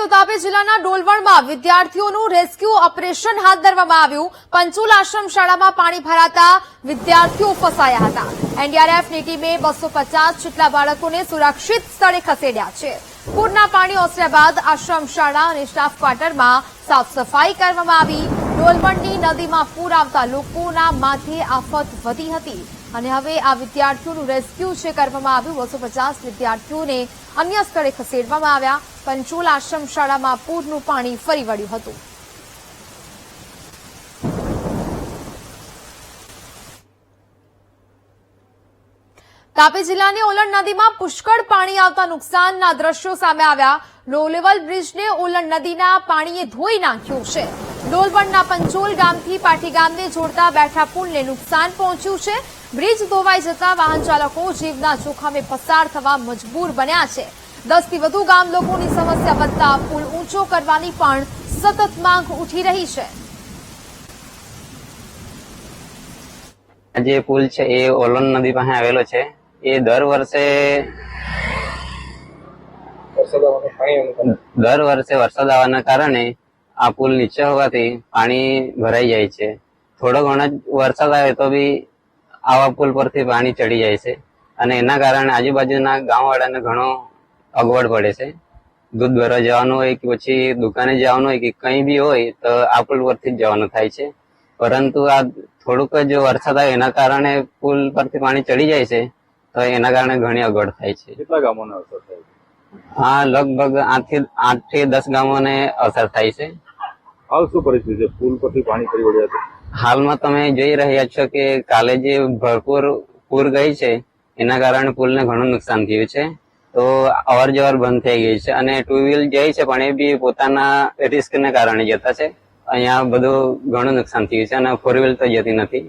તો તાપી જિલ્લાના ડોલવણમાં વિદ્યાર્થીઓનું રેસ્ક્યુ ઓપરેશન હાથ ધરવામાં આવ્યું। પંચોલ આશ્રમ શાળામાં પાણી ભરાતા વિદ્યાર્થીઓ ફસાયા હતા। એનડીઆરએફની ટીમે 250 જેટલા બાળકોને સુરક્ષિત સ્થળે ખસેડ્યા છે। પૂરના પાણી ઓસર્યા બાદ આશ્રમ શાળા અને સ્ટાફ ક્વાર્ટરમાં સાફ સફાઈ કરવામાં આવી। ડોલવણની નદીમાં પૂર આવતા લોકોના માથે આફત વધી હતી અને હવે આ વિદ્યાર્થીઓનું રેસ્ક્યુ કરવામાં આવ્યું। 250 વિદ્યાર્થીઓને અન્ય સ્થળે ખસેડવામાં આવ્યા। પંચોલ આશ્રમ શાળામાં પૂરનું પાણી ફરી વળ્યું હતું। તાપી જિલ્લાની ઓલણ નદીમાં પુષ્કળ પાણી આવતા નુકસાનના દ્રશ્યો સામે આવ્યા। લો લેવલ બ્રિજને ઓલણ નદીના પાણીએ ધોઈ નાખ્યું છે। ડોલવણના પંચોલ ગામથી પાટી ગામને જોડતા બેઠા પુલને નુકસાન પહોંચ્યું છે। બ્રિજ ધોવાઈ જતા વાહન ચાલકો જીવના જોખમે પસાર થવા મજબૂર બન્યા છે। 10 થી વધુ ગામ લોકોની સમસ્યા વધતા પુલ ઊંચો કરવાની પણ સતત માંગ ઉઠી રહી છે। જે પુલ છે એ ઓલણ નદી પાસે આવેલો છે। એ દર વર્ષે વરસાદ આવવાના કારણે આ પુલ નીચે હોવાથી પાણી ભરાઈ જાય છે। થોડો ઘણો જ વરસાદ આવે તો બી આવા પુલ પરથી પાણી ચડી જાય છે અને એના કારણે આજુબાજુના ગામવાળાને ઘણો અગવડ પડે છે। દૂધ ભરવા જવાનું હોય કે પછી દુકાને જવાનું હોય કે કંઈ બી હોય તો આ પુલ પરથી જ જવાનું થાય છે। પરંતુ આ થોડુંક જ વરસાદ આવે એના કારણે પુલ પરથી પાણી ચડી જાય છે તો એના કારણે ઘણી અગવડ થાય છે। કેટલા ગામોને અસર થાય છે? હા, લગભગ 8 થી 10 ગામોને અસર થાય છે। હાલ શું પરિસ્થિતિ છે? પુલ પરથી પાણી ફરી વળ્યા છે। હાલમાં તમે જોઈ રહ્યા છો કે કાલે જે ભરપૂર પૂર ગઈ છે એના કારણે પુલને ઘણું નુકસાન થયું છે। તો અવર જવર બંધ થઈ ગઈ છે અને ટુ વ્હીલ જાય છે પણ એ બી પોતાના રિસ્કને કારણે જતા છે। અહીંયા બધું ઘણું નુકસાન થયું છે અને ફોર વ્હીલ તો જતી નથી।